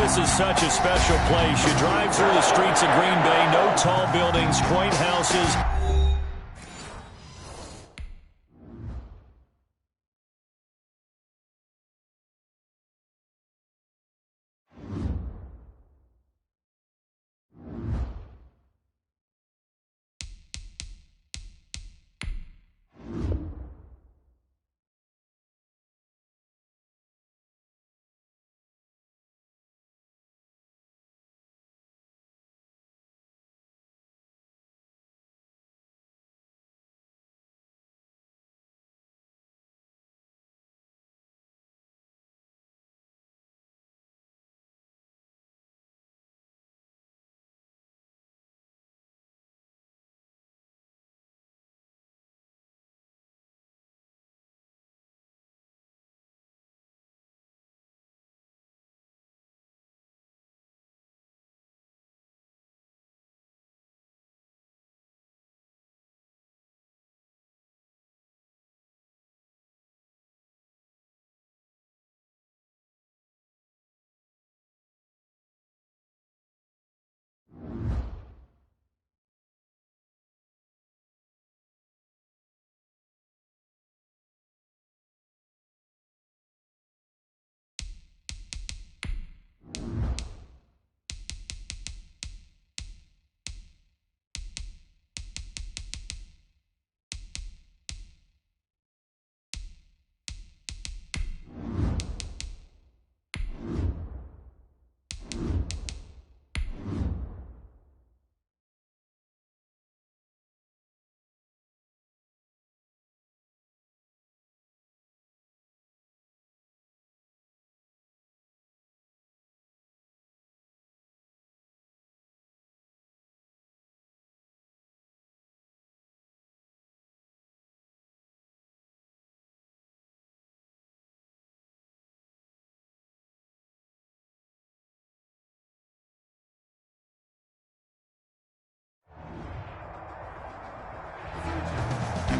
This is such a special place. You drive through the streets of Green Bay, no tall buildings, quaint houses.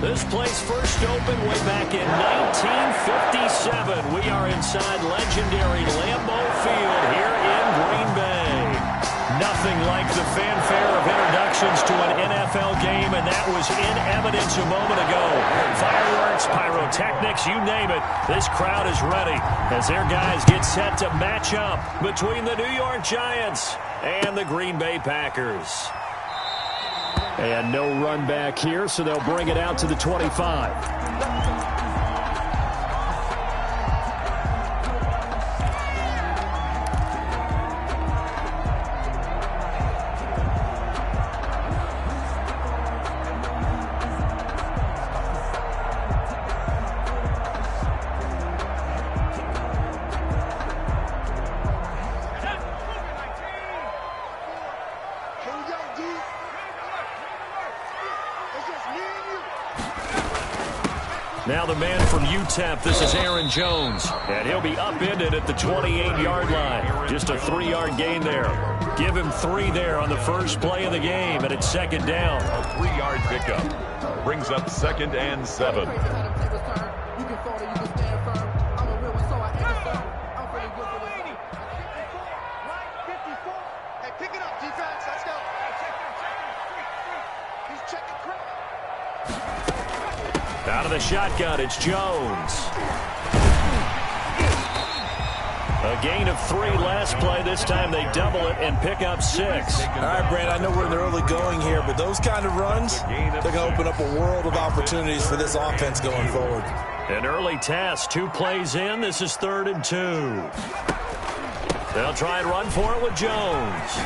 This place first opened way back in 1957. We are inside legendary Lambeau Field here in Green Bay. Nothing like the fanfare of introductions to an NFL game, and that was in evidence a moment ago. Fireworks, pyrotechnics, you name it. This crowd is ready as their guys get set to match up between the New York Giants and the Green Bay Packers. And no run back here, so they'll bring it out to the 25. Now the man from UTEP, this is Aaron Jones, and he'll be upended at the 28-yard line. Just a 3-yard gain there. Give him 3 there on the first play of the game, and it's second down. A 3-yard pickup brings up 2nd and 7. Out of the shotgun, it's Jones. A gain of 3 last play. This time they double it and pick up 6. All right, Brand, I know we're in the early going here, but those kind of runs, they're going to open up a world of opportunities for this offense going forward. An early test, 2 plays in. This is 3rd and 2. They'll try and run for it with Jones.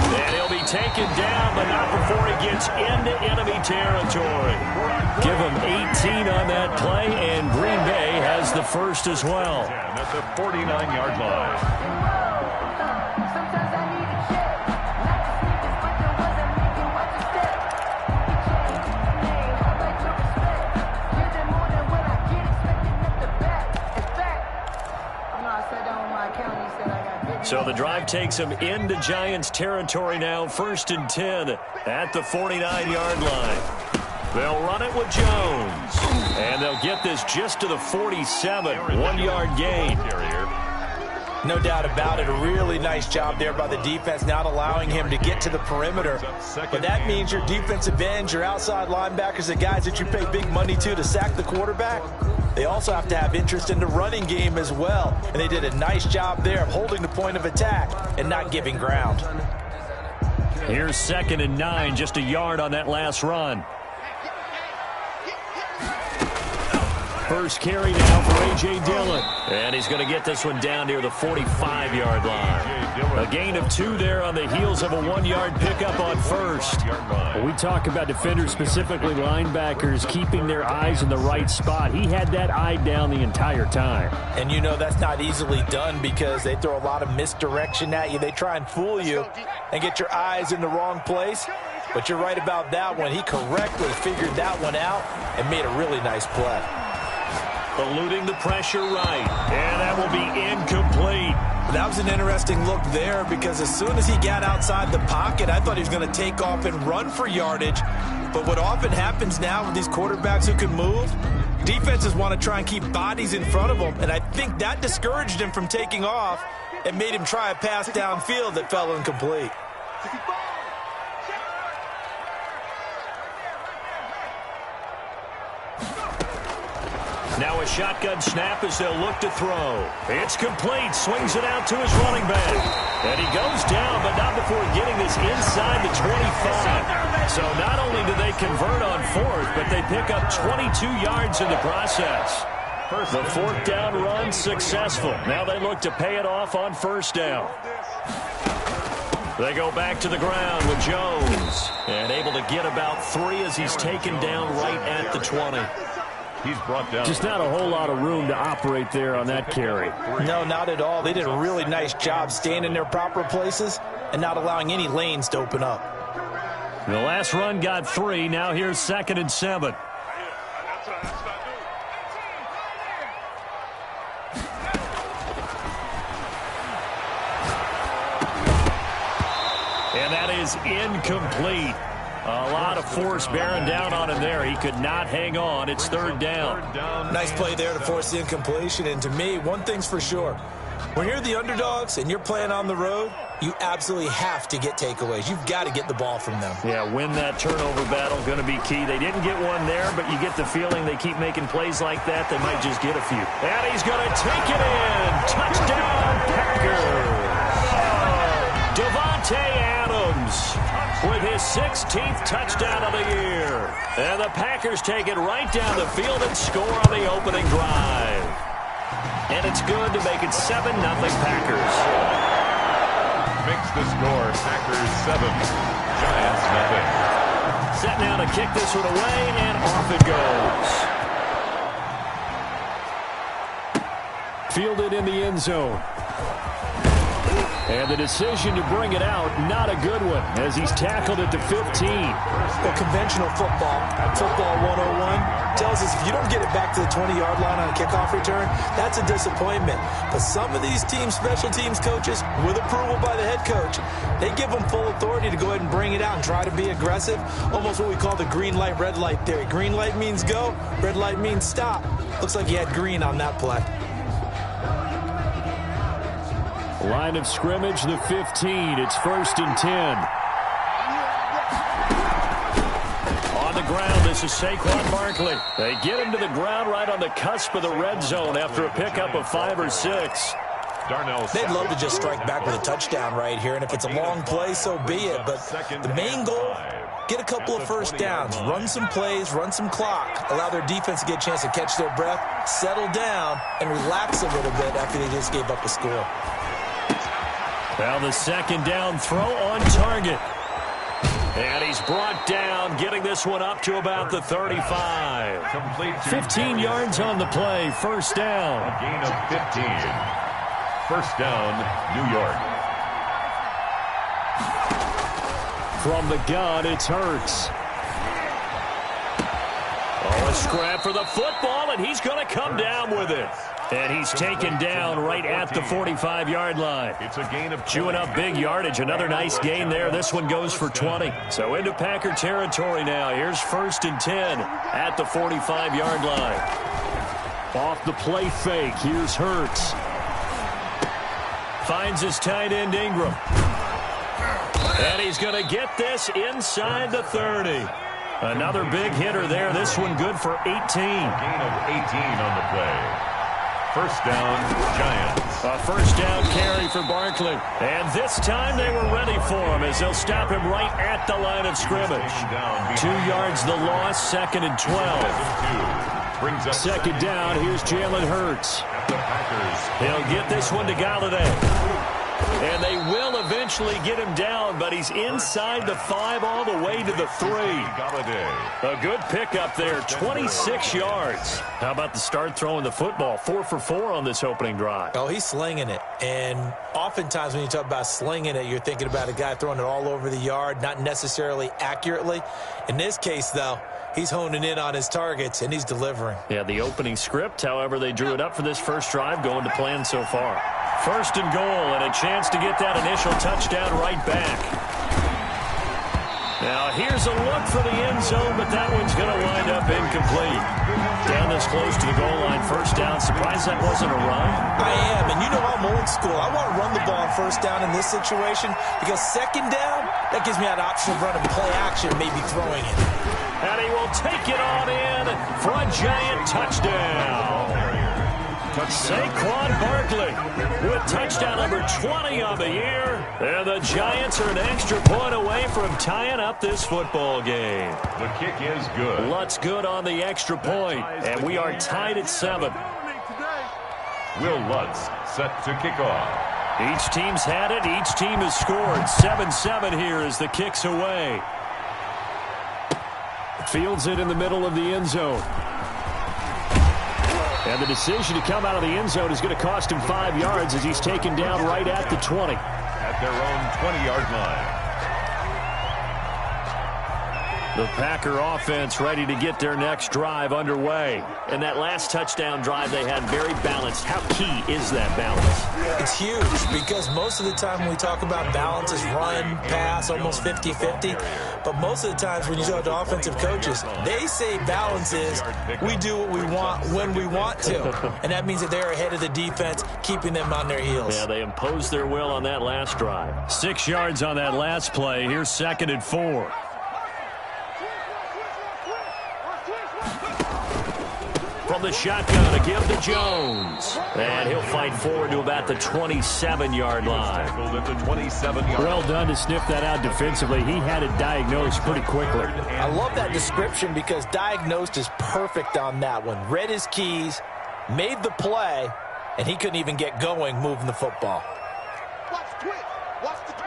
And he'll be taken down, but not before he gets into enemy territory. Give him 18 on that play, and Green Bay has the first as well. At the 49-yard line. So the drive takes him into Giants territory now. 1st and 10 at the 49-yard line. They'll run it with Jones. And they'll get this just to the 47. 1-yard gain. No doubt about it. A really nice job there by the defense, not allowing him to get to the perimeter. But that means your defensive ends, your outside linebackers, the guys that you pay big money to sack the quarterback, they also have to have interest in the running game as well. And they did a nice job there of holding the point of attack and not giving ground. Here's 2nd and 9, just a yard on that last run. First carry now for A.J. Dillon. And he's going to get this one down near the 45-yard line. A gain of 2 there on the heels of a 1-yard pickup on first. When we talk about defenders, specifically linebackers, keeping their eyes in the right spot, he had that eye down the entire time. And you know that's not easily done because they throw a lot of misdirection at you. They try and fool you and get your eyes in the wrong place. But you're right about that one. He correctly figured that one out and made a really nice play. Eluding the pressure right. And that will be incomplete. That was an interesting look there because as soon as he got outside the pocket, I thought he was going to take off and run for yardage. But what often happens now with these quarterbacks who can move, defenses want to try and keep bodies in front of them. And I think that discouraged him from taking off and made him try a pass downfield that fell incomplete. Now a shotgun snap as they'll look to throw. It's complete. Swings it out to his running back. And he goes down, but not before getting this inside the 25. So not only do they convert on 4th, but they pick up 22 yards in the process. The 4th down run successful. Now they look to pay it off on 1st down. They go back to the ground with Jones. And able to get about 3 as he's taken down right at the 20. He's brought down. Just not a whole lot of room to operate there on that carry. No, not at all. They did a really nice job staying in their proper places and not allowing any lanes to open up. The last run got 3. Now here's 2nd and 7. And that is incomplete. A lot of force bearing down on him there. He could not hang on. It's 3rd down. Nice play there to force the incompletion. And to me, one thing's for sure. When you're the underdogs and you're playing on the road, you absolutely have to get takeaways. You've got to get the ball from them. Yeah, win that turnover battle, going to be key. They didn't get one there, but you get the feeling they keep making plays like that. They might just get a few. And he's going to take it in. Touchdown, Packers. Devontae Adams with his 16th touchdown of the year. And the Packers take it right down the field and score on the opening drive. And it's good to make it 7-0 Packers. Makes the score Packers 7, Giants nothing. Set now to kick this one away, and off it goes. Fielded in the end zone. And the decision to bring it out, not a good one, as he's tackled at the 15. Well, conventional football 101, tells us if you don't get it back to the 20-yard line on a kickoff return, that's a disappointment. But some of these team special teams coaches, with approval by the head coach, they give them full authority to go ahead and bring it out and try to be aggressive, almost what we call the green light, red light theory. Green light means go, red light means stop. Looks like he had green on that play. Line of scrimmage, the 15. It's 1st and 10. On the ground, this is Saquon Barkley. They get him to the ground right on the cusp of the red zone after a pickup of 5 or 6. They'd love to just strike back with a touchdown right here, and if it's a long play, so be it. But the main goal, get a couple of first downs, run some plays, run some clock, allow their defense to get a chance to catch their breath, settle down, and relax a little bit after they just gave up a score. Well, the 2nd down throw on target. And he's brought down, getting this one up to about the 35. 15 yards on the play, 1st down. A gain of 15. 1st down, New York. From the gun, it's Hurts. Oh, a Scrap for the football, and he's going to come down with it. And he's taken down right at the 45-yard line. It's a gain of chewing up big yardage. Another nice gain there. This one goes for 20. So into Packer territory now. Here's 1st and 10 at the 45-yard line. Off the play fake. Here's Hurts. Finds his tight end Ingram. And he's going to get this inside the 30. Another big hitter there. This one good for 18. Gain of 18 on the play. First down, Giants. A first down carry for Barkley. And this time they were ready for him as they'll stop him right at the line of scrimmage. 2 yards the loss, 2nd and 12. Second down, here's Jalen Hurts. He'll get this one to Galladay. And they will eventually get him down, but he's inside the 5 all the way to the 3. A good pickup there, 26 yards. How about the start throwing the football? 4 for 4 on this opening drive. Oh, he's slinging it. And oftentimes when you talk about slinging it, you're thinking about a guy throwing it all over the yard, not necessarily accurately. In this case, though, he's honing in on his targets, and he's delivering. Yeah, the opening script, however, they drew it up for this first drive, going to plan so far. 1st and goal, and a chance to get that initial touchdown right back. Now, here's a look for the end zone, but that one's going to wind up incomplete. Down this close to the goal line, first down. Surprised that wasn't a run? I am, and you know I'm old school. I want to run the ball on first down in this situation because second down, that gives me an option of running play action, maybe throwing it. And he will take it on in for a giant touchdown. Saquon Barkley with touchdown number 20 on the year. And the Giants are an extra point away from tying up this football game. The kick is good. Lutz good on the extra point, and we are tied at 7. Will Lutz set to kick off. Each team's had it. Each team has scored. 7-7 here as the kick's away. Fields it in the middle of the end zone. And the decision to come out of the end zone is going to cost him 5 yards as he's taken down right at the 20. At their own 20-yard line. The Packer offense ready to get their next drive underway. And that last touchdown drive they had very balanced. How key is that balance? It's huge because most of the time when we talk about balance is run, pass, almost 50-50. But most of the times when you talk to offensive coaches, they say balance is we do what we want when we want to. And that means that they're ahead of the defense, keeping them on their heels. Yeah, they imposed their will on that last drive. 6 yards on that last play. Here's 2nd and 4. From the shotgun to give to Jones. And he'll fight forward to about the 27-yard line. At the 27-yard well done to sniff that out defensively. He had it diagnosed pretty quickly. I love that description because diagnosed is perfect on that one. Read his keys, made the play, and he couldn't even get going moving the football. Watch twitch. Watch the twitch.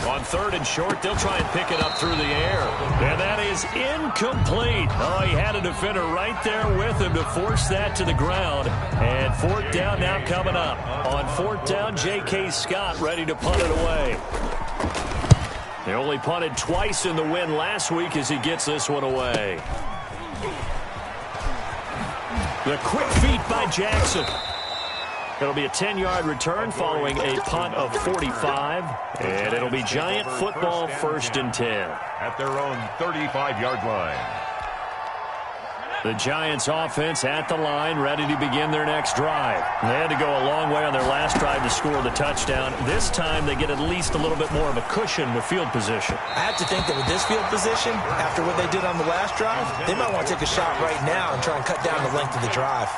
On 3rd and short, they'll try and pick it up through the air. And that is incomplete. Oh, he had a defender right there with him to force that to the ground. And 4th down now coming up. On 4th down, J.K. Scott ready to punt it away. They only punted twice in the win last week as he gets this one away. The quick feet by Jackson. It'll be a 10-yard return following a punt of 45. And it'll be Giant football, 1st and 10. At their own 35-yard line. The Giants offense at the line, ready to begin their next drive. They had to go a long way on their last drive to score the touchdown. This time they get at least a little bit more of a cushion with field position. I have to think that with this field position, after what they did on the last drive, they might want to take a shot right now and try and cut down the length of the drive.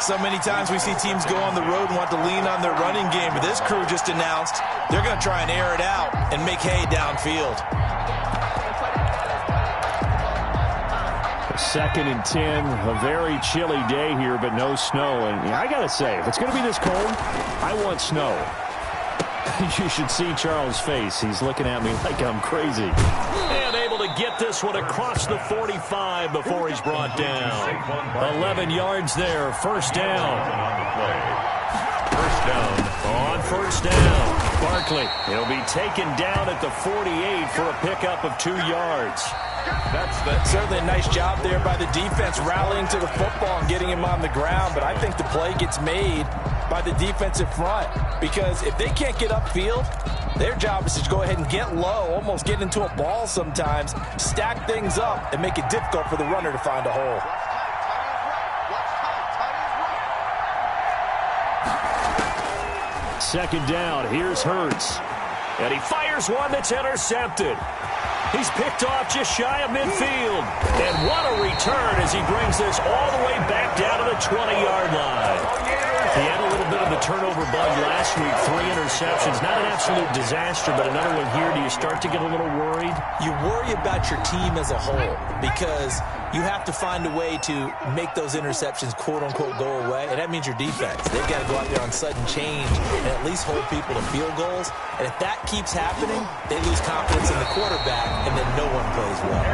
So many times we see teams go on the road and want to lean on their running game, but this crew just announced they're going to try and air it out and make hay downfield. 2nd and 10, a very chilly day here, but no snow. And I got to say, if it's going to be this cold, I want snow. You should see Charles' face. He's looking at me like I'm crazy. And able to get this one across the 45 before he's brought down. 11 yards there, 1st down. First down. On 1st down. Barkley. He'll be taken down at the 48 for a pickup of 2 yards. Certainly a nice job there by the defense rallying to the football and getting him on the ground, but I think the play gets made by the defensive front because if they can't get upfield, their job is to go ahead and get low, almost get into a ball sometimes, stack things up, and make it difficult for the runner to find a hole. Second down, here's Hurts. And he fires one that's intercepted. He's picked off just shy of midfield. And what a return as he brings this all the way back down to the 20-yard line. He had a little bit of the turnover bug last week, 3 interceptions. Not an absolute disaster, but another one here. Do you start to get a little worried? You worry about your team as a whole because you have to find a way to make those interceptions, quote-unquote, go away, and that means your defense. They've got to go out there on sudden change and at least hold people to field goals. And if that keeps happening, they lose confidence in the quarterback, and then no one plays well.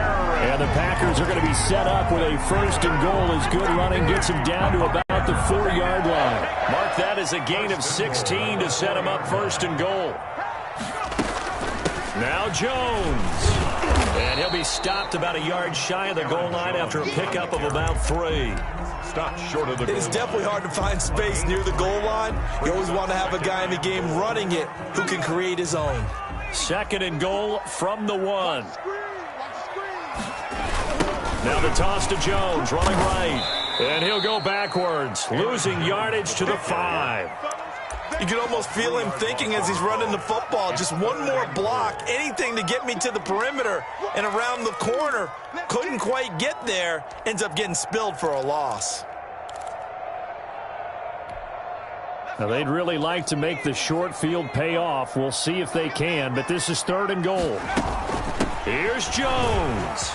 And the Packers are going to be set up with a first and goal as good running gets them down to about the 4-yard line. Mark that as a gain of 16 to set them up first and goal. Now Jones. And he'll be stopped about a yard shy of the goal line after a pickup of about 3. Stopped short of the goal. It's definitely hard to find space near the goal line. You always want to have a guy in the game running it who can create his own. Second and goal from the 1. Now the toss to Jones, running right. And he'll go backwards, losing yardage to the 5. You can almost feel him thinking as he's running the football, just one more block, anything to get me to the perimeter and around the corner. Couldn't quite get there, ends up getting spilled for a loss. Now they'd really like to make the short field pay off. We'll see if they can, but this is third and goal. Here's Jones.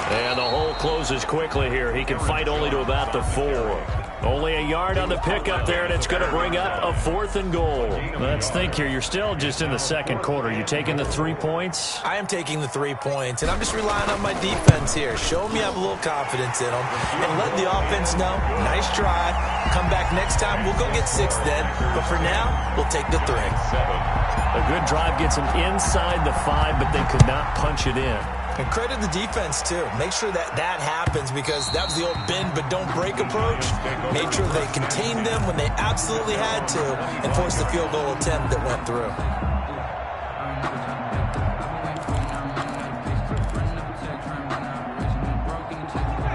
And the hole closes quickly here. He can fight only to about the 4. Only a yard on the pickup there, and it's going to bring up a 4th and goal. Let's think here. You're still just in the second quarter. You taking the 3 points? I am taking the 3 points, and I'm just relying on my defense here. Show me I have a little confidence in them, and let the offense know, nice try. Come back next time. We'll go get 6 then, but for now, we'll take the 3. A good drive gets them inside the 5, but they could not punch it in. And credit the defense, too. Make sure that that happens because that was the old bend but don't break approach. Made sure they contained them when they absolutely had to and forced the field goal attempt that went through.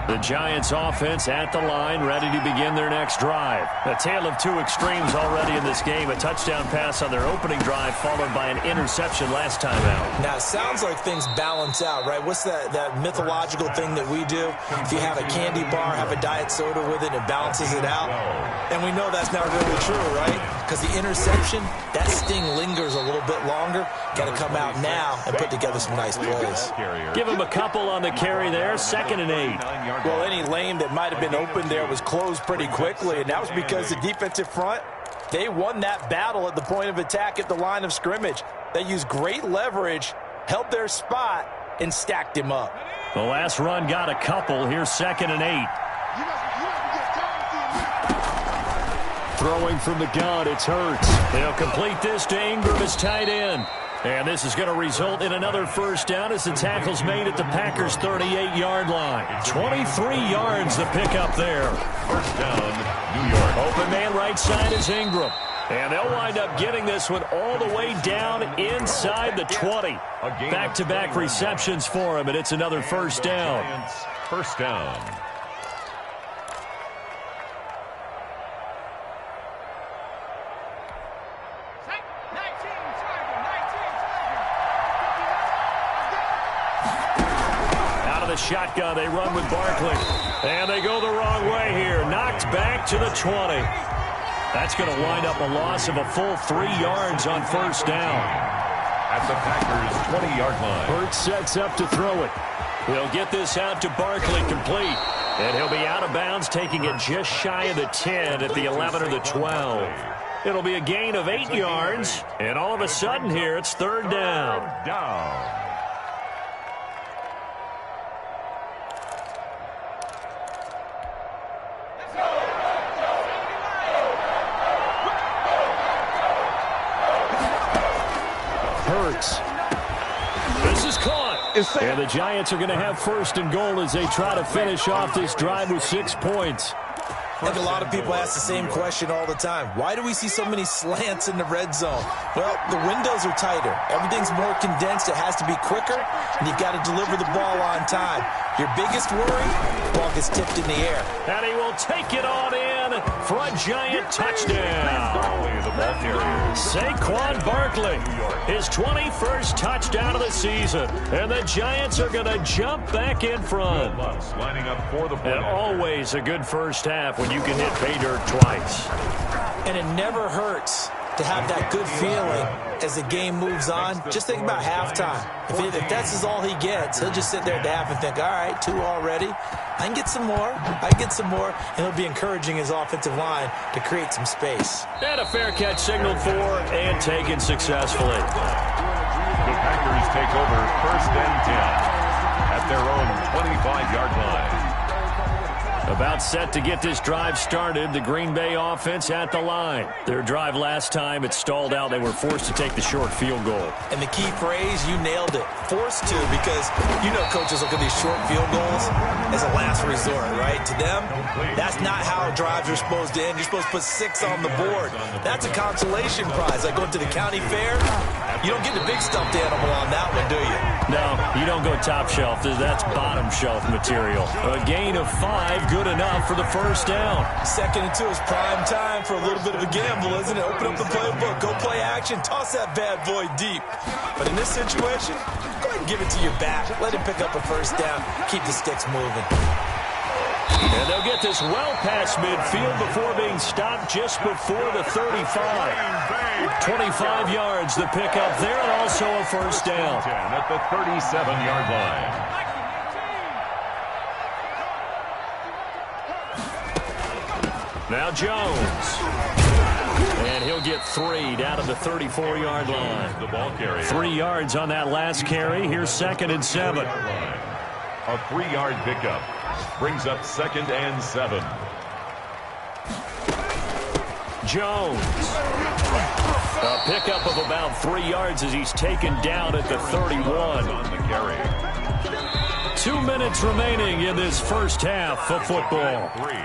The Giants offense at the line, ready to begin their next drive. A tale of 2 extremes already in this game. A touchdown pass on their opening drive, followed by an interception last time out. Now, it sounds like things balance out, right? What's that mythological thing that we do? If you have a candy bar, have a diet soda with it, it balances it out. And we know that's not really true, right? Because the interception, that sting lingers a little bit longer. Got to come out now and put together some nice plays. Give him a couple on the carry there. 2nd and 8. Well, any lane that might have been open there was closed pretty quickly, and that was because the defensive front, they won that battle at the point of attack at the line of scrimmage. They used great leverage, held their spot, and stacked him up. The last run got a couple. Here's 2nd and 8. Throwing from the gun, it's Hurts. They'll complete this to Ingram as tight end. And this is going to result in another first down as the tackle's made at the Packers' 38-yard line. 23 yards to pick up there. First down, New York. Open man right side is Ingram. And they'll wind up getting this one all the way down inside the 20. Back-to-back receptions for him, and it's another first down. First down. The shotgun, they run with Barkley. And they go the wrong way here. Knocked back to the 20. That's going to wind up a loss of a full 3 yards on first down. At the Packers' 20-yard line. Hurts sets up to throw it. He'll get this out to Barkley complete. And he'll be out of bounds, taking it just shy of the 10 at the 11 or the 12. It'll be a gain of 8 yards. And all of a sudden here, it's third down. Down. is safe. And the Giants are going to have first and goal as they try to finish off this drive with 6 points. I think a lot of people ask the same question all the time. Why do we see so many slants in the red zone? Well, the windows are tighter. Everything's more condensed. It has to be quicker, and you've got to deliver the ball on time. Your biggest worry, the ball gets tipped in the air. And he will take it on in for a Giant touchdown. Saquon Barkley, his 21st touchdown of the season. And the Giants are going to jump back in front. Lining up for the And always a good first half when you can hit pay dirt twice. And it never hurts to have that good feeling as the game moves on. Just think about halftime. If that's all he gets, he'll just sit there at the half and think, all right, 2 already. I can get some more. And he'll be encouraging his offensive line to create some space. And a fair catch signaled for and taken successfully. The Packers take over 1st and 10 at their own 25-yard line. About set to get this drive started. The Green Bay offense at the line. Their drive last time, it stalled out. They were forced to take the short field goal. And the key phrase, you nailed it. Forced to, because you know coaches look at these short field goals as a last resort, right? To them, that's not how drives are supposed to end. You're supposed to put 6 on the board. That's a consolation prize. Like going to the county fair, you don't get the big stuffed animal on that one, do you? No, you don't go top shelf. That's bottom shelf material. A gain of 5, good enough for the first down. 2nd and 2 is prime time for a little bit of a gamble, isn't it? Open up the playbook, go play action, toss that bad boy deep. But in this situation, go ahead and give it to your back. Let him pick up a first down. Keep the sticks moving. And they'll get this well past midfield before being stopped just before the 35. 25 yards the pickup there, and also a first down. 10 at the 37-yard line. Now Jones. And he'll get 3 down to the 34-yard line. The ball carrier. 3 yards on that last carry. Here's 2nd and 7. A 3-yard pickup brings up 2nd and 7. Jones. A pickup of about 3 yards as he's taken down at the 31. On the carry. 2 minutes remaining in this first half of football. 3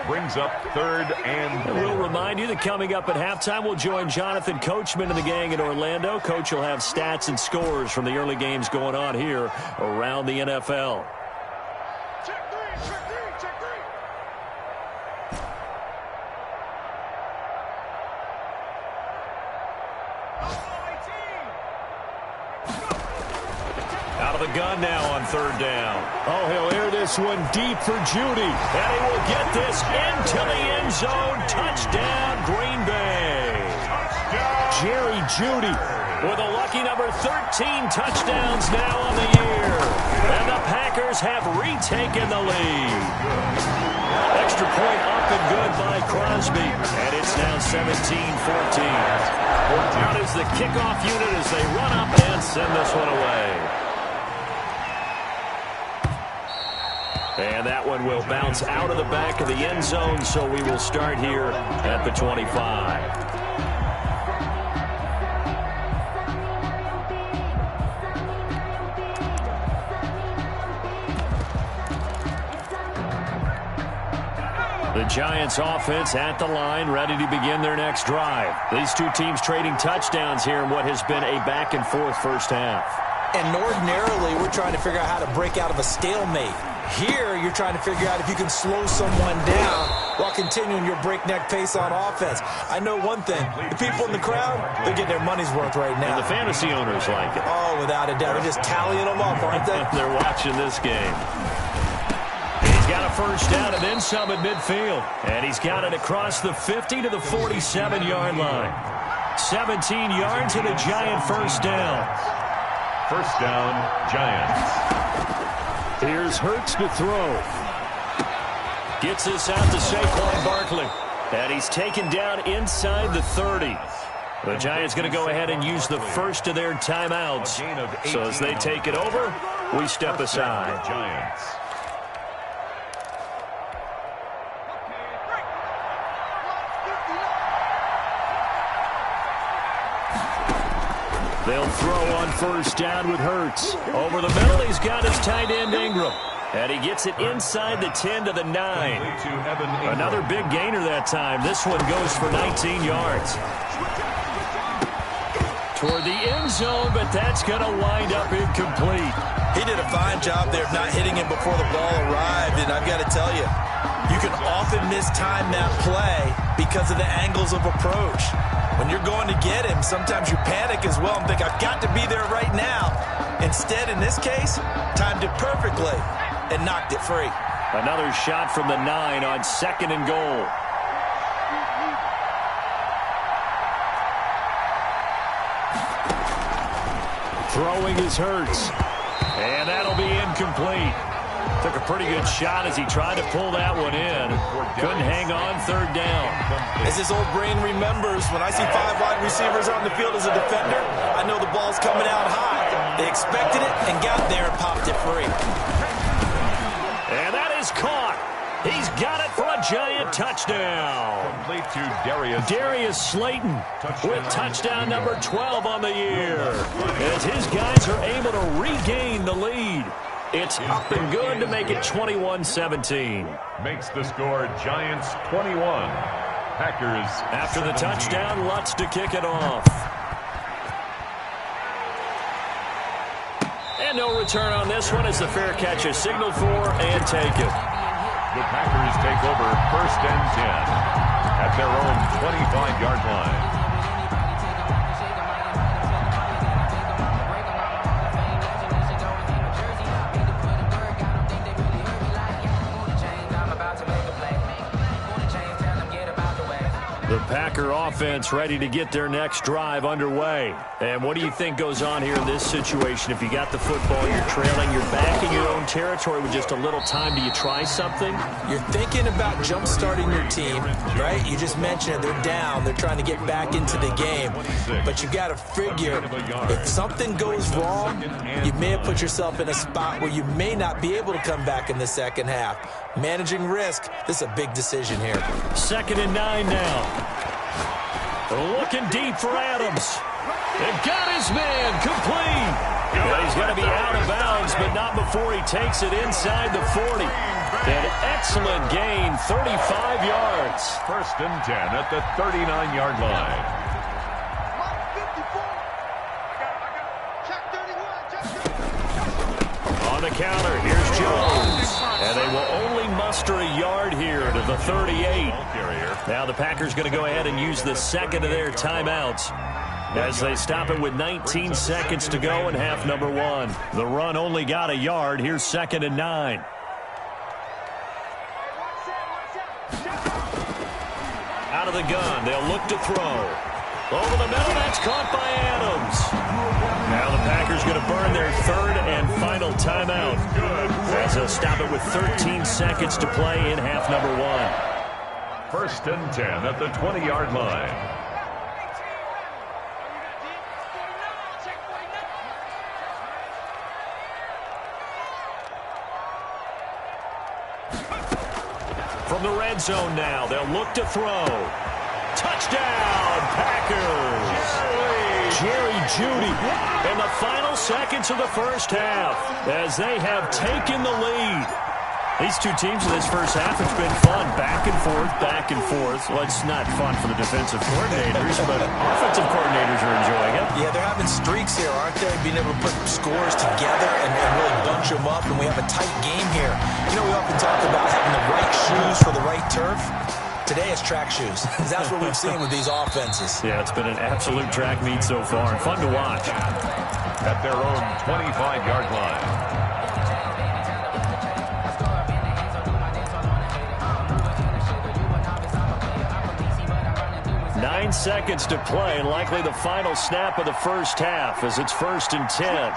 brings up 3rd and 4. We'll remind you that coming up at halftime, we'll join Jonathan Coachman and the gang in Orlando. Coach will have stats and scores from the early games going on here around the NFL. Out of the gun now on 3rd down. Oh, he'll air this one deep for Judy. And he will get this into the end zone. Touchdown, Green Bay. Jerry Judy with a lucky number 13 touchdowns now on the year. And the Packers have retaken the lead. Extra point up and good by Crosby. And it's now 17-14. Out is the kickoff unit as they run up and send this one away. And that one will bounce out of the back of the end zone, so we will start here at the 25. The Giants offense at the line, ready to begin their next drive. These two teams trading touchdowns here in what has been a back-and-forth first half. And ordinarily, we're trying to figure out how to break out of a stalemate. Here, you're trying to figure out if you can slow someone down while continuing your breakneck pace on offense. I know one thing. The people in the crowd, they're getting their money's worth right now. And the fantasy owners like it. Oh, without a doubt. They're just tallying them up, aren't they? They're watching this game. He's got a first down and then some at midfield. And he's got it across the 50 to the 47-yard line. 17 yards and a Giant first down. First down, Giants. Here's Hurts to throw. Gets this out to Saquon Barkley. And he's taken down inside the 30. The Giants going to go ahead and use the first of their timeouts. So as they take it over, we step aside. Giants. They'll throw on first down with Hurts. Over the middle, he's got his tight end Ingram. And he gets it inside the 10 to the 9. Another big gainer that time. This one goes for 19 yards. Toward the end zone, but that's going to wind up incomplete. He did a fine job there of not hitting him before the ball arrived. And I've got to tell you, you can often mistime that play because of the angles of approach. When you're going to get him, sometimes you panic as well and think, I've got to be there right now. Instead, in this case, timed it perfectly and knocked it free. Another shot from the 9 on 2nd and goal. Throwing his Hurts. And that'll be incomplete. Took a pretty good shot as he tried to pull that one in. Couldn't hang on 3rd down. As his old brain remembers, when I see 5 wide receivers on the field as a defender, I know the ball's coming out high. They expected it and got there and popped it free. And that is caught. He's got it for a giant touchdown. Complete to Darius Slayton with touchdown number 12 on the year. As his guys are able to regain the lead. It's up and good to make it 21-17. Makes the score Giants 21. Packers. After the 17. touchdown, Lutz to kick it off. And no return on this one as the fair catch is signaled for and taken. The Packers take over 1st and 10 at their own 25-yard line. The Packer offense ready to get their next drive underway. And what do you think goes on here in this situation? If you got the football, you're trailing, you're back in your own territory with just a little time, do you try something? You're thinking about jump-starting your team, right? You just mentioned it. They're down. They're trying to get back into the game. But you got to figure, if something goes wrong, you may have put yourself in a spot where you may not be able to come back in the second half. Managing risk, this is a big decision here. 2nd and 9 now. Looking deep for Adams. They've got his man complete. Well, he's going to be out of bounds, but not before he takes it inside the 40. An excellent gain, 35 yards. 1st and 10 at the 39-yard line. On the counter, here's Jones. And they will only muster a yard here to the 38. Now the Packers going to go ahead and use the 2nd of their timeouts as they stop it with 19 seconds to go in half number 1. The run only got a yard. Here's 2nd and 9. Out of the gun. They'll look to throw. Over the middle. That's caught by Adams. Now the Packers going to burn their 3rd and final timeout as they'll stop it with 13 seconds to play in half number 1. 1st and 10 at the 20-yard line. From the red zone now, they'll look to throw. Touchdown, Packers! Jerry Jeudy in the final seconds of the first half as they have taken the lead. These two teams in this first half, it's been fun. Back and forth, back and forth. Well, it's not fun for the defensive coordinators, but offensive coordinators are enjoying it. Yeah, they're having streaks here, aren't they? Being able to put scores together and really bunch them up, and we have a tight game here. You know, we often talk about having the right shoes for the right turf. Today it's track shoes. That's what we've seen with these offenses. Yeah, it's been an absolute track meet so far, and fun to watch. At their own 25-yard line. 9 seconds to play, likely the final snap of the first half as it's 1st and 10.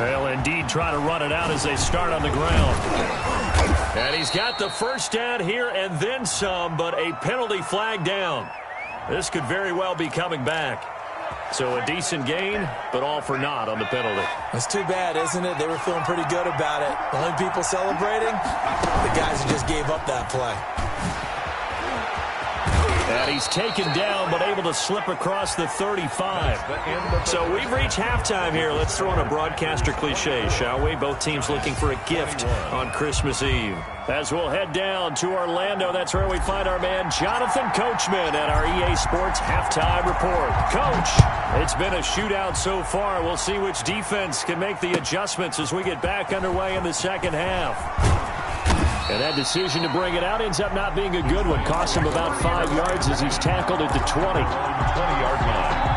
They'll indeed try to run it out as they start on the ground. And he's got the first down here and then some, but a penalty flag down. This could very well be coming back. So a decent gain, but all for naught on the penalty. It's too bad, isn't it? They were feeling pretty good about it. The only people celebrating, the guys who just gave up that play. And he's taken down, but able to slip across the 35. So we've reached halftime here. Let's throw in a broadcaster cliche, shall we? Both teams looking for a gift on Christmas Eve. As we'll head down to Orlando, that's where we find our man Jonathan Coachman at our EA Sports Halftime Report. Coach, it's been a shootout so far. We'll see which defense can make the adjustments as we get back underway in the second half. And that decision to bring it out ends up not being a good one. Cost him about 5 yards as he's tackled at the 20. 20-yard line.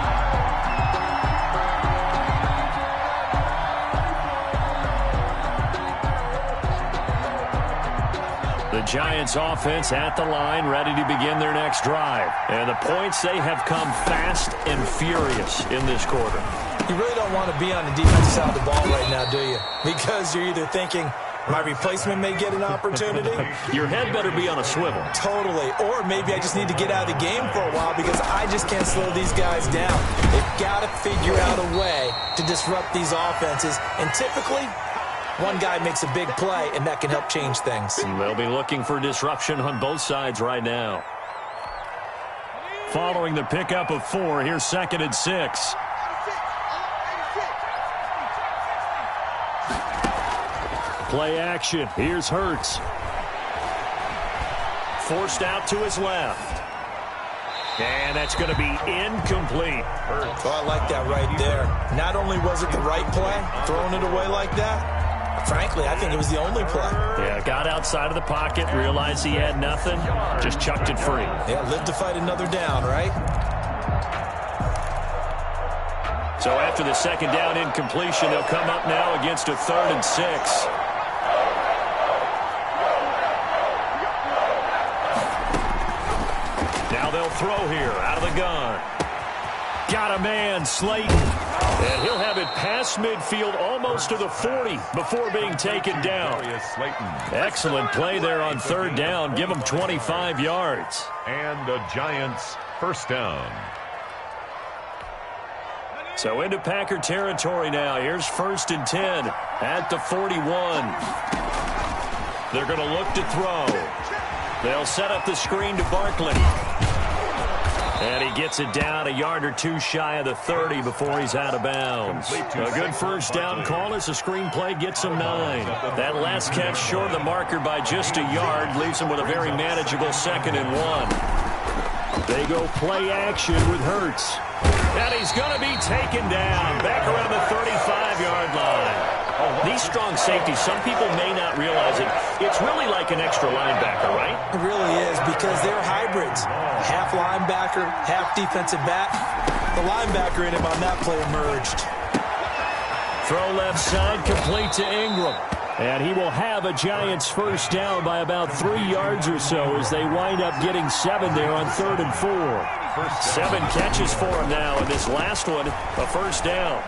The Giants offense at the line, ready to begin their next drive. And the points, they have come fast and furious in this quarter. You really don't want to be on the defensive side of the ball right now, do you? Because you're either thinking, my replacement may get an opportunity. Your head better be on a swivel. Totally. Or maybe I just need to get out of the game for a while because I just can't slow these guys down. They've got to figure out a way to disrupt these offenses. And typically, one guy makes a big play, and that can help change things. They'll be looking for disruption on both sides right now. Following the pickup of 4, here's 2nd and 6. Play action. Here's Hurts. Forced out to his left. And that's going to be incomplete. Oh, I like that right there. Not only was it the right play, throwing it away like that, frankly, I think it was the only play. Yeah, got outside of the pocket, realized he had nothing, just chucked it free. Yeah, live to fight another down, right? So after the 2nd down incompletion, they'll come up now against a 3rd and 6. Now they'll throw here out of the gun. Got a man, Slayton. And he'll have it past midfield almost to the 40 before being taken down. Excellent play there on 3rd down. Give them 25 yards. And the Giants first down. So into Packer territory now. Here's 1st and 10 at the 41. They're going to look to throw. They'll set up the screen to Barkley. And he gets it down a yard or 2 shy of the 30 before he's out of bounds. A good first down call as the screenplay gets him 9. That last catch short of the marker by just a yard leaves him with a very manageable 2nd and 1. They go play action with Hurts. And he's going to be taken down back around the 35-yard line. These strong safeties, some people may not realize it. It's really like an extra linebacker, right? It really is because they're hybrids. Half linebacker, half defensive back. The linebacker in him on that play emerged. Throw left side, complete to Ingram. And he will have a Giants first down by about 3 yards or so as they wind up getting 7 there on 3rd and 4. 7 catches for him now, and this last one, a first down.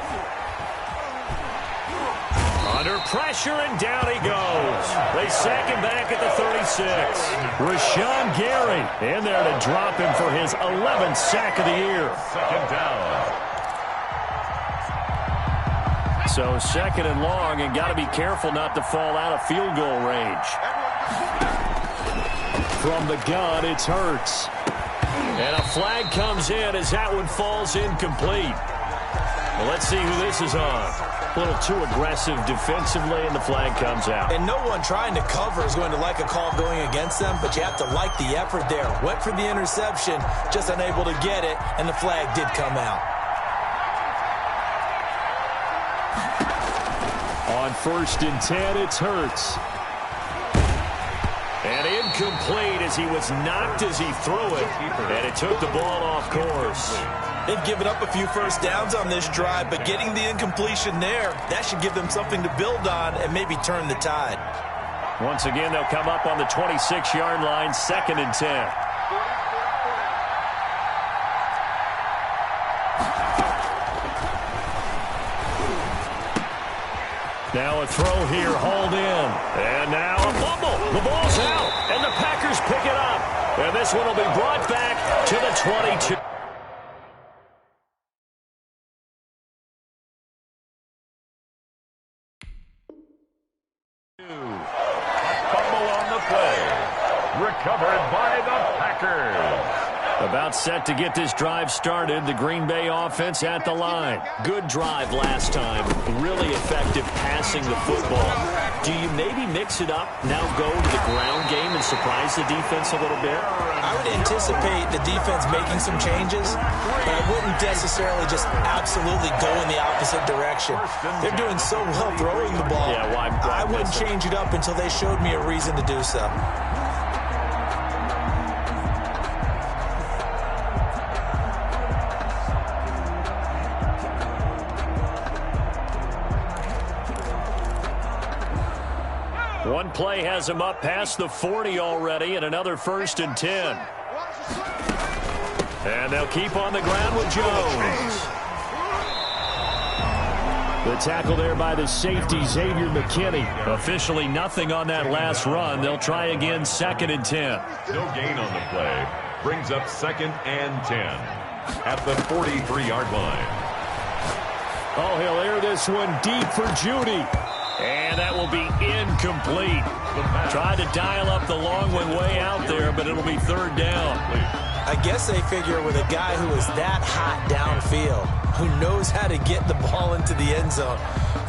Under pressure, and down he goes. They sack him back at the 36. Rashawn Gary in there to drop him for his 11th sack of the year. 2nd down. So 2nd and long, and got to be careful not to fall out of field goal range. From the gun, it's Hurts. And a flag comes in as that one falls incomplete. Well, let's see who this is on. A little too aggressive defensively, and the flag comes out. And no one trying to cover is going to like a call going against them, but you have to like the effort there. Went for the interception, just unable to get it, and the flag did come out. On 1st and 10, it's Hurts. And incomplete as he was knocked as he threw it. And it took the ball off course. They've given up a few first downs on this drive, but getting the incompletion there, that should give them something to build on and maybe turn the tide. Once again, they'll come up on the 26-yard line, 2nd and 10. Now a throw here, hauled in. And now a fumble. The ball's out, and the Packers pick it up. And this one will be brought back to the 22. Fumble on the play. Recovered by the Packers. About set to get this drive started. The Green Bay offense at the line. Good drive last time. Really effective passing the football. Do you maybe mix it up, now go to the ground game and surprise the defense a little bit? I would anticipate the defense making some changes, but I wouldn't necessarily just absolutely go in the opposite direction. They're doing so well throwing the ball. Yeah, why I wouldn't change it up until they showed me a reason to do so. One play has him up past the 40 already, and another 1st and 10. And they'll keep on the ground with Jones. The tackle there by the safety, Xavier McKinney. Officially nothing on that last run. They'll try again, 2nd and 10. No gain on the play. Brings up 2nd and 10 at the 43-yard line. Oh, he'll air this one deep for Judy. And that will be incomplete. Tried to dial up the long one way out there, but it'll be 3rd down. I guess they figure with a guy who is that hot downfield, who knows how to get the ball into the end zone,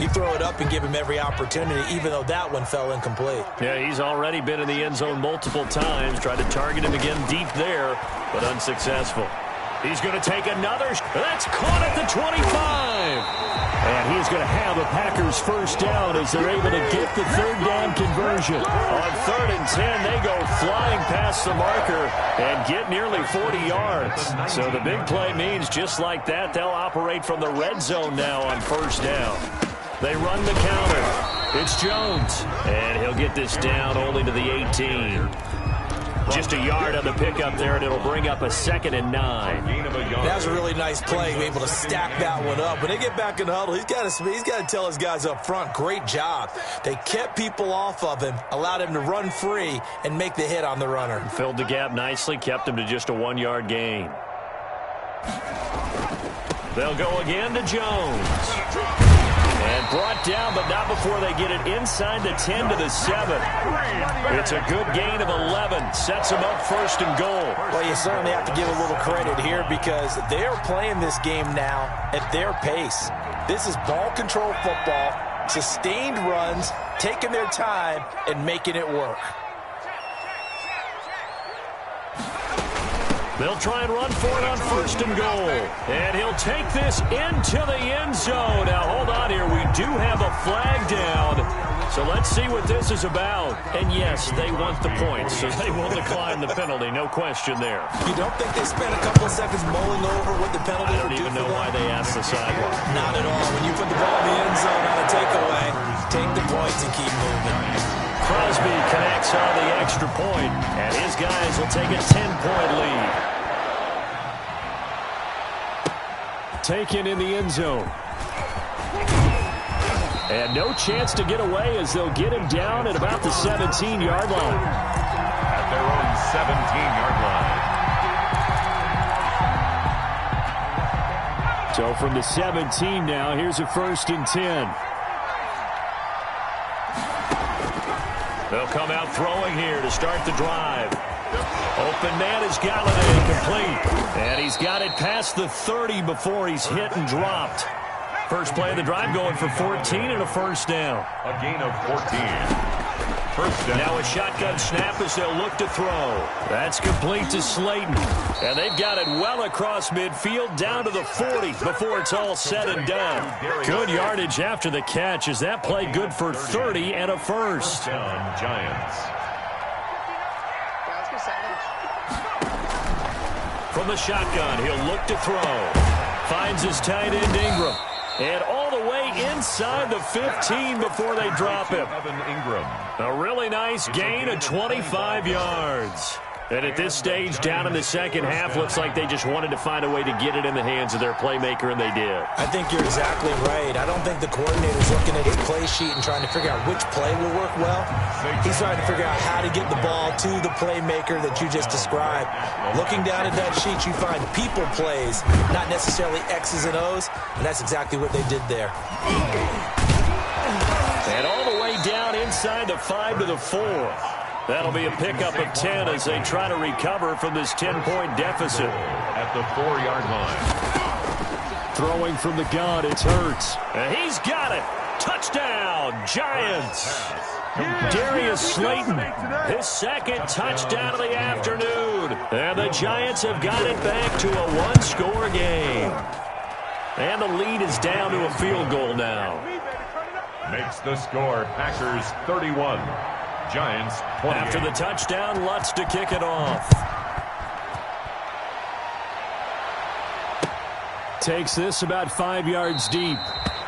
you throw it up and give him every opportunity, even though that one fell incomplete. Yeah, he's already been in the end zone multiple times. Tried to target him again deep there, but unsuccessful. He's going to take another. That's caught at the 25. And he's going to have a Packers 1st down as they're able to get the 3rd down conversion. On 3rd and 10, they go flying past the marker and get nearly 40 yards. So the big play means just like that, they'll operate from the red zone now on 1st down. They run the counter. It's Jones. And he'll get this down only to the 18. Just a yard on the pickup there, and it'll bring up a 2nd and 9. That was a really nice play, able to stack that one up. When they get back in the huddle, he's got to tell his guys up front, great job. They kept people off of him, allowed him to run free, and make the hit on the runner. Filled the gap nicely, kept him to just a 1-yard gain. They'll go again to Jones. And brought down, but not before they get it inside the 10 to the 7. It's a good gain of 11. Sets them up 1st and goal. Well, you certainly have to give a little credit here because they are playing this game now at their pace. This is ball control football, sustained runs, taking their time, and making it work. They'll try and run for it on 1st and goal. And he'll take this into the end zone. Now, hold on here. We do have a flag down. So let's see what this is about. And, yes, they want the points, so they will decline the penalty. No question there. You don't think they spent a couple of seconds mulling over what the penalty would do? I don't even know why they asked the sideline. Not at all. When you put the ball in the end zone on a takeaway, take the points and keep moving. Crosby connects on the extra point, and his guys will take a 10-point lead. Taken in the end zone. And no chance to get away as they'll get him down at about the 17-yard line. At their own 17-yard line. So from the 17 now, here's a 1st and 10. They'll come out throwing here to start the drive. Open man is Galladay, complete. And he's got it past the 30 before he's hit and dropped. First play of the drive going for 14 and a 1st down. A gain of 14. 1st down. Now a shotgun snap as they'll look to throw. That's complete to Slayton. And they've got it well across midfield down to the 40 before it's all said and done. Good yardage after the catch. Is that play good for 30 and a 1st? Down, Giants. From the shotgun, he'll look to throw. Finds his tight end Ingram. And all the way inside the 15 before they drop him. A really nice gain of 25 yards. And at this stage, down in the second half, looks like they just wanted to find a way to get it in the hands of their playmaker, and they did. I think you're exactly right. I don't think the coordinator's looking at his play sheet and trying to figure out which play will work well. He's trying to figure out how to get the ball to the playmaker that you just described. Looking down at that sheet, you find people plays, not necessarily X's and O's, and that's exactly what they did there. And all the way down inside the 5 to the 4. That'll be a pickup of 10 as they try to recover from this 10-point deficit. At the 4-yard line. Throwing from the gun, it's Hurts. And he's got it. Touchdown, Giants. Darius Slayton, his second touchdown of the afternoon. And the Giants have got it back to a one-score game. And the lead is down to a field goal now. Makes the score Packers 31. Giants 28. After the touchdown, Lutz to kick it off. Takes this about 5 yards deep.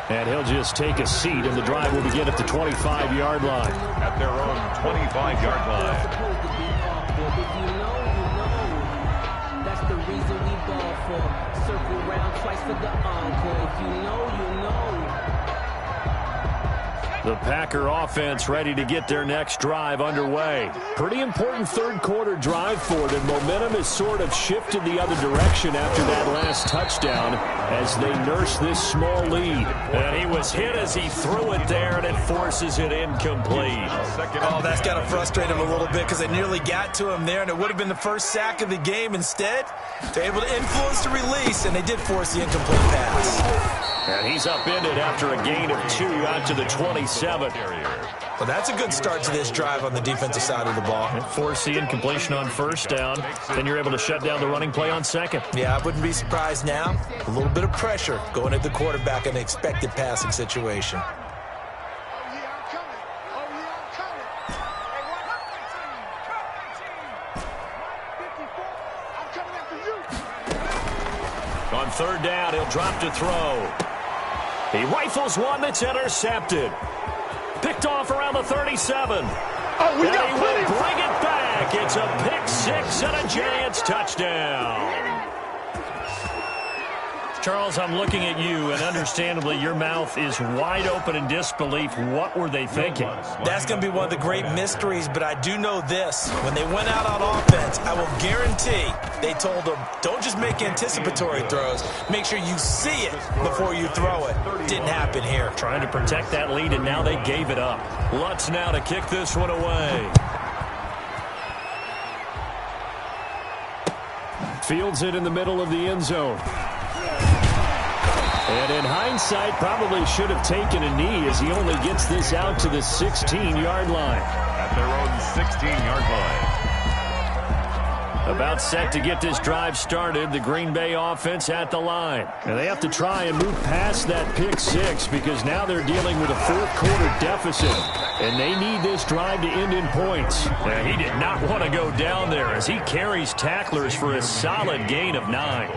And he'll just take a seat, and the drive will begin at the 25-yard line. At their own 25-yard line. That's the reason we ball for. Circle round twice for the encore. If you know, you know. The Packer offense ready to get their next drive underway. Pretty important third-quarter drive for them. Momentum has sort of shifted the other direction after that last touchdown as they nurse this small lead. And he was hit as he threw it there, and it forces it incomplete. Oh, that's got to frustrate him a little bit because they nearly got to him there, and it would have been the first sack of the game. Instead, they're able to influence the release, and they did force the incomplete pass. And he's upended after a gain of 2 out to the 27. Well, that's a good start to this drive on the defensive side of the ball. And force the incompletion on first down. Then you're able to shut down the running play on second. Yeah, I wouldn't be surprised now. A little bit of pressure going at the quarterback in an expected passing situation. On third down, he'll drop to throw. He rifles one that's intercepted. Picked off around the 37. Oh, we got plenty. He will bring it back. It's a pick six and a Giants touchdown. Charles, I'm looking at you, and understandably, your mouth is wide open in disbelief. What were they thinking? That's going to be one of the great mysteries, but I do know this. When they went out on offense, I will guarantee they told them, don't just make anticipatory throws. Make sure you see it before you throw it. Didn't happen here. Trying to protect that lead, and now they gave it up. Lutz now to kick this one away. Fields it in the middle of the end zone. And in hindsight, probably should have taken a knee as he only gets this out to the 16-yard line. At their own 16-yard line. About set to get this drive started, the Green Bay offense at the line. And they have to try and move past that pick six because now they're dealing with a fourth-quarter deficit. And they need this drive to end in points. And he did not want to go down there as he carries tacklers for a solid gain of 9.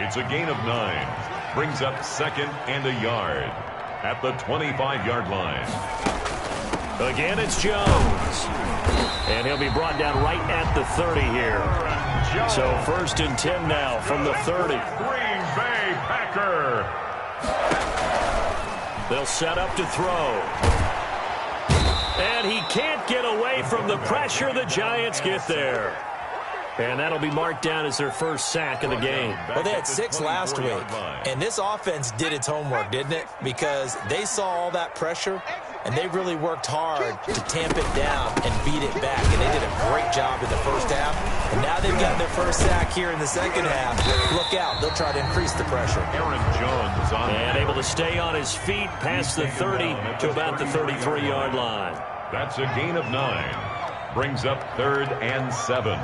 It's a gain of 9. Brings up second and a yard at the 25-yard line. Again, it's Jones. And he'll be brought down right at the 30 here. So first and 10 now from the 30. Green Bay Packer. They'll set up to throw. And he can't get away from the pressure. The Giants get there. And that'll be marked down as their first sack of the game. Well, they had 6 last week, and this offense did its homework, didn't it? Because they saw all that pressure, and they really worked hard to tamp it down and beat it back. And they did a great job in the first half. And now they've got their first sack here in the second half. Look out. They'll try to increase the pressure. Aaron Jones on and able to stay on his feet past the 30 to about the 33-yard line. That's a gain of 9. Brings up third and 7.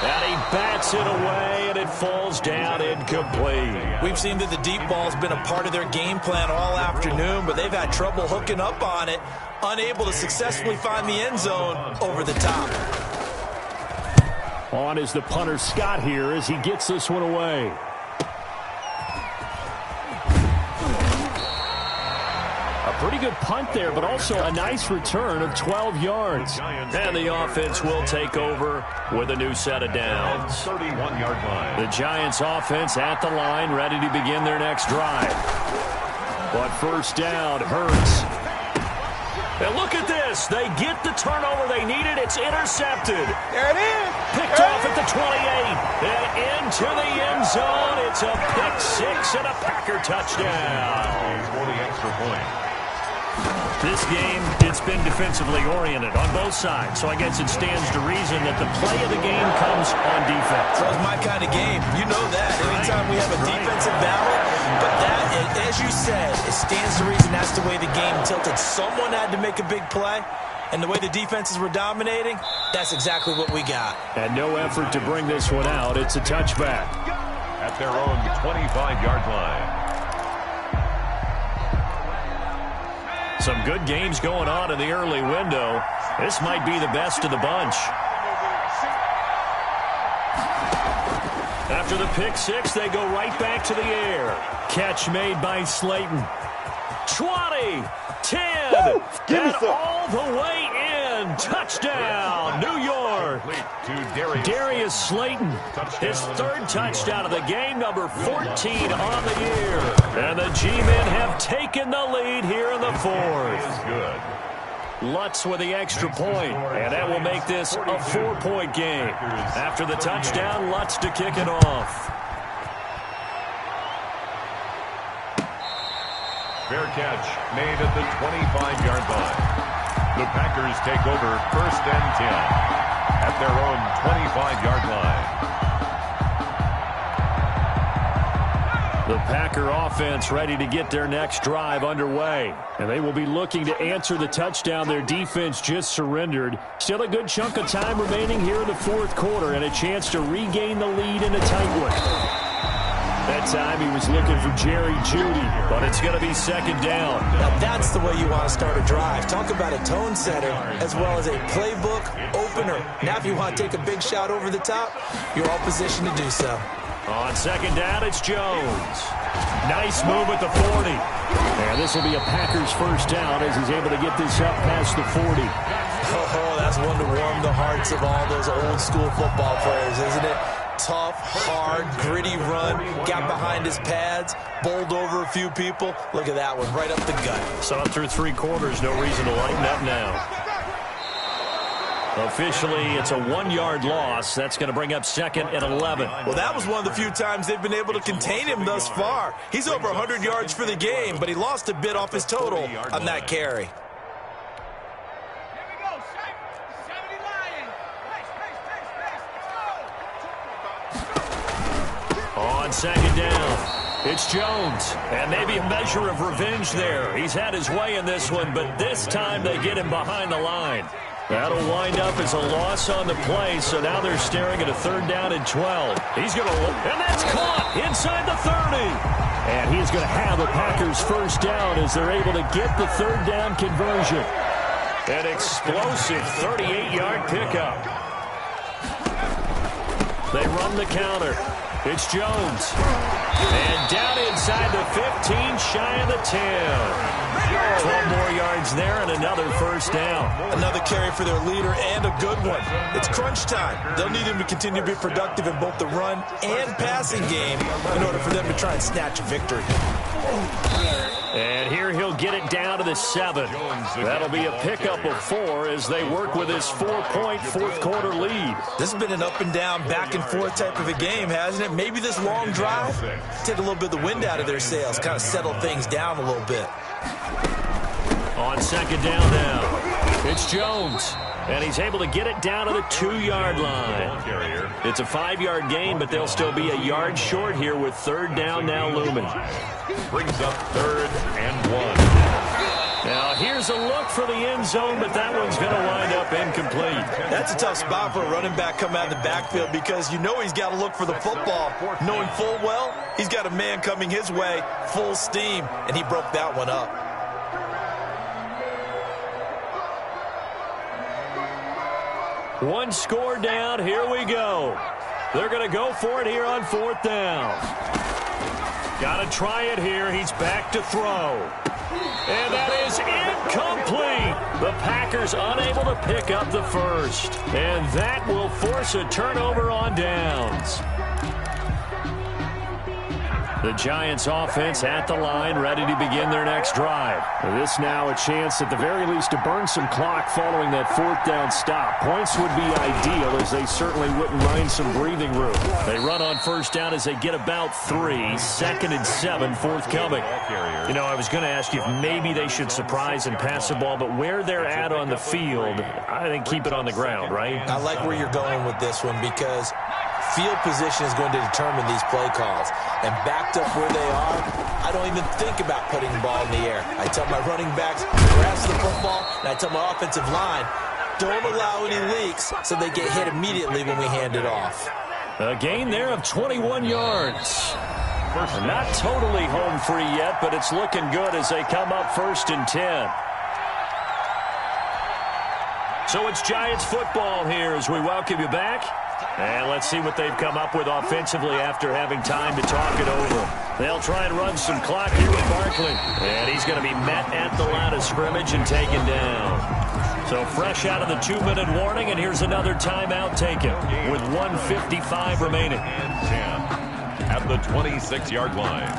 And he bats it away, and it falls down incomplete. We've seen that the deep ball's been a part of their game plan all afternoon, but they've had trouble hooking up on it, unable to successfully find the end zone over the top. On is the punter Scott here as he gets this one away. Pretty good punt there, but also a nice return of 12 yards. And the offense will take over with a new set of downs. 31-yard line. The Giants offense at the line, ready to begin their next drive. But first down, Hurts. And look at this. They get the turnover they needed. It's intercepted. There it is. Picked off at the 28. And into the end zone. It's a pick six and a Packer touchdown. For the extra point. This game, it's been defensively oriented on both sides, so I guess it stands to reason that the play of the game comes on defense. That's my kind of game. You know that. Anytime we have a defensive battle, but that, as you said, it stands to reason that's the way the game tilted. Someone had to make a big play, and the way the defenses were dominating, that's exactly what we got. And no effort to bring this one out. It's a touchback. At their own 25-yard line. Some good games going on in the early window. This might be the best of the bunch. After the pick six, they go right back to the air. Catch made by Slayton. 20, 10, and all the way in. Touchdown, New York. Darius Slayton, his third touchdown of the game, number 14 on the year. And the G-men have taken the lead here in the fourth. Good. Lutz with the extra point, and that will make this a 4-point game. After the touchdown, Lutz to kick it off. Fair catch made at the 25-yard line. The Packers take over 1st and 10 at their own 25-yard line. The Packer offense ready to get their next drive underway. And they will be looking to answer the touchdown their defense just surrendered. Still a good chunk of time remaining here in the fourth quarter and a chance to regain the lead in a tight one. That time he was looking for Jerry Jeudy, but it's going to be second down. Now that's the way you want to start a drive. Talk about a tone setter as well as a playbook opener. Now if you want to take a big shot over the top, you're all positioned to do so. On second down, it's Jones. Nice move at the 40. And this will be a Packers first down as he's able to get this up past the 40. Oh, that's one to warm the hearts of all those old school football players, isn't it? Tough, hard, gritty run, got behind his pads, bowled over a few people. Look at that one, right up the gut. Saw it through 3 quarters, no reason to lighten up now. Officially, it's a 1-yard loss. That's going to bring up 2nd and 11. Well, that was one of the few times they've been able to contain him thus far. He's over 100 yards for the game, but he lost a bit off his total on that carry. On second down, it's Jones. And maybe a measure of revenge there. He's had his way in this one, but this time they get him behind the line. That'll wind up as a loss on the play, so now they're staring at a 3rd down and 12. He's going to look, and that's caught inside the 30. And he's going to have the Packers first down as they're able to get the 3rd down conversion. An explosive 38-yard pickup. They run the counter. It's Jones. And down inside the 15, shy of the 10. 12 more yards there and another first down. Another carry for their leader and a good one. It's crunch time. They'll need him to continue to be productive in both the run and passing game in order for them to try and snatch a victory. And here he'll get it down to the 7. That'll be a pickup of 4 as they work with his 4-point fourth quarter lead. This has been an up and down, back and forth type of a game, hasn't it? Maybe this long drive, take a little bit of the wind out of their sails, kind of settle things down a little bit. On second down now, it's Jones. And he's able to get it down to the 2-yard line. It's a 5-yard gain, but they'll still be a yard short here with 3rd down now looming. Brings up 3rd and 1. Now here's a look for the end zone, but that one's going to wind up incomplete. That's a tough spot for a running back coming out of the backfield because you know he's got to look for the football, knowing full well he's got a man coming his way, full steam, and he broke that one up. One score down, here we go. They're going to go for it here on 4th down. Got to try it here. He's back to throw. And that is incomplete. The Packers unable to pick up the first. And that will force a turnover on downs. The Giants offense at the line, ready to begin their next drive. This now a chance at the very least to burn some clock following that fourth down stop. Points would be ideal, as they certainly wouldn't mind some breathing room. They run on first down as they get about 3. 2nd and 7 forthcoming. You know, I was going to ask you if maybe they should surprise and pass the ball, but where they're at on the field, I think keep it on the ground, right? I like where you're going with this one, because field position is going to determine these play calls. And backed up where they are, I don't even think about putting the ball in the air. I tell my running backs, grasp the football, and I tell my offensive line, don't allow any leaks so they get hit immediately when we hand it off. A gain there of 21 yards. Not totally home free yet, but it's looking good as they come up 1st and 10. So it's Giants football here as we welcome you back. And let's see what they've come up with offensively after having time to talk it over. They'll try and run some clock here with Barkley. And he's going to be met at the line of scrimmage and taken down. So fresh out of the 2-minute warning, and here's another timeout taken with 1:55 remaining. At the 26-yard line.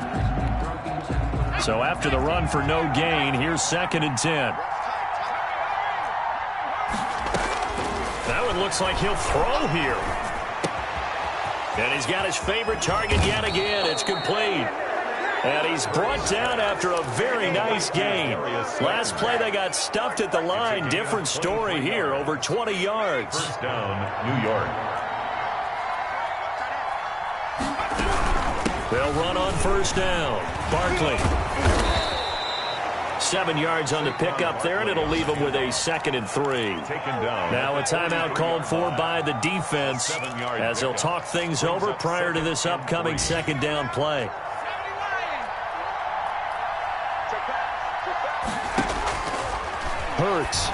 So after the run for no gain, here's 2nd and 10. That one looks like he'll throw here. And he's got his favorite target yet again. It's complete. And he's brought down after a very nice gain. Last play they got stuffed at the line. Different story here, over 20 yards. First down, New York. They'll run on first down. Barkley. 7 yards on the pickup there, and it'll leave him with a 2nd and 3. Now a timeout called for by the defense as they'll talk things over prior to this upcoming 2nd down play. Hurts.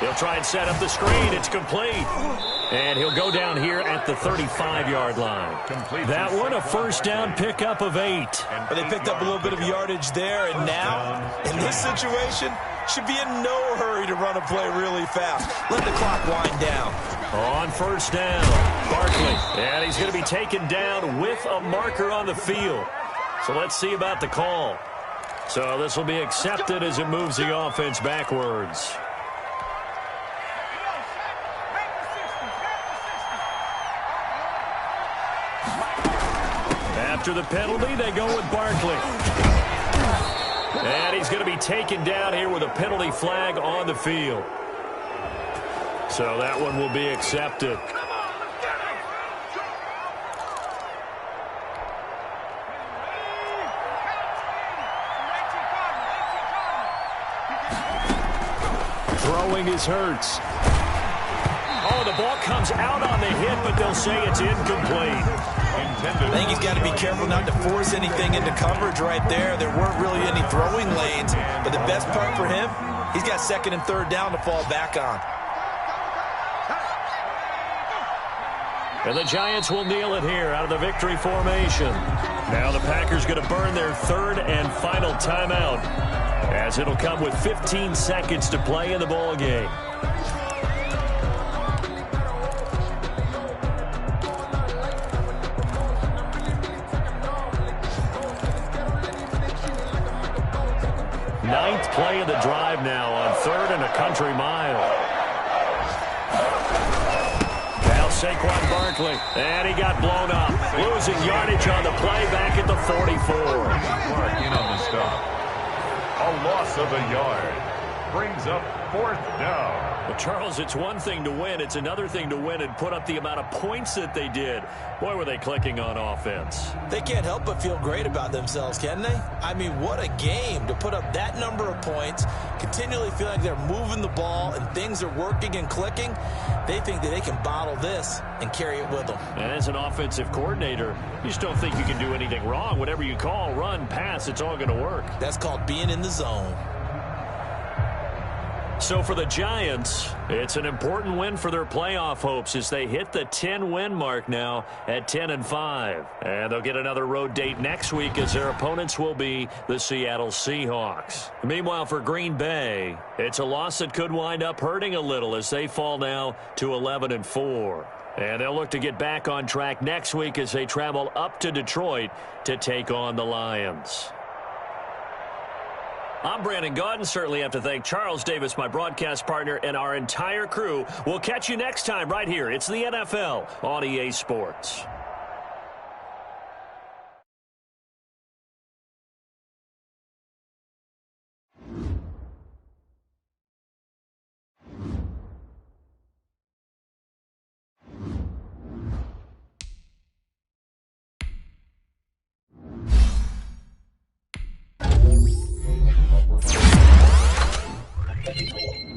He'll try and set up the screen. It's complete. And he'll go down here at the 35-yard line. That one, a first down pickup of 8. But they picked up a little bit of yardage there, and now, in this situation, should be in no hurry to run a play really fast. Let the clock wind down. On first down, Barkley. And he's going to be taken down with a marker on the field. So let's see about the call. So this will be accepted as it moves the offense backwards. After the penalty, they go with Barkley. And he's going to be taken down here with a penalty flag on the field. So that one will be accepted. Throwing is Hurts. Oh, the ball comes out on the hit, but they'll say it's incomplete. I think he's got to be careful not to force anything into coverage right there. There weren't really any throwing lanes, but the best part for him, he's got 2nd and 3rd down to fall back on. And the Giants will kneel it here out of the victory formation. Now the Packers going to burn their 3rd and final timeout, as it'll come with 15 seconds to play in the ball game. Ninth play of the drive now on 3rd and a country mile. Now Saquon Barkley, and he got blown up. Losing yardage on the play back at the 44. Mark in on the stop. A loss of a yard. Brings up 4th down. Well, Charles, it's one thing to win. It's another thing to win and put up the amount of points that they did. Boy, were they clicking on offense. They can't help but feel great about themselves, can they? I mean, what a game to put up that number of points, continually feel like they're moving the ball and things are working and clicking. They think that they can bottle this and carry it with them. And as an offensive coordinator, you just don't think you can do anything wrong. Whatever you call, run, pass, it's all going to work. That's called being in the zone. So for the Giants, it's an important win for their playoff hopes as they hit the 10-win mark now at 10-5. And they'll get another road date next week as their opponents will be the Seattle Seahawks. Meanwhile, for Green Bay, it's a loss that could wind up hurting a little as they fall now to 11-4. And they'll look to get back on track next week as they travel up to Detroit to take on the Lions. I'm Brandon Gaudin. Certainly have to thank Charles Davis, my broadcast partner, and our entire crew. We'll catch you next time right here. It's the NFL on EA Sports. Thank you.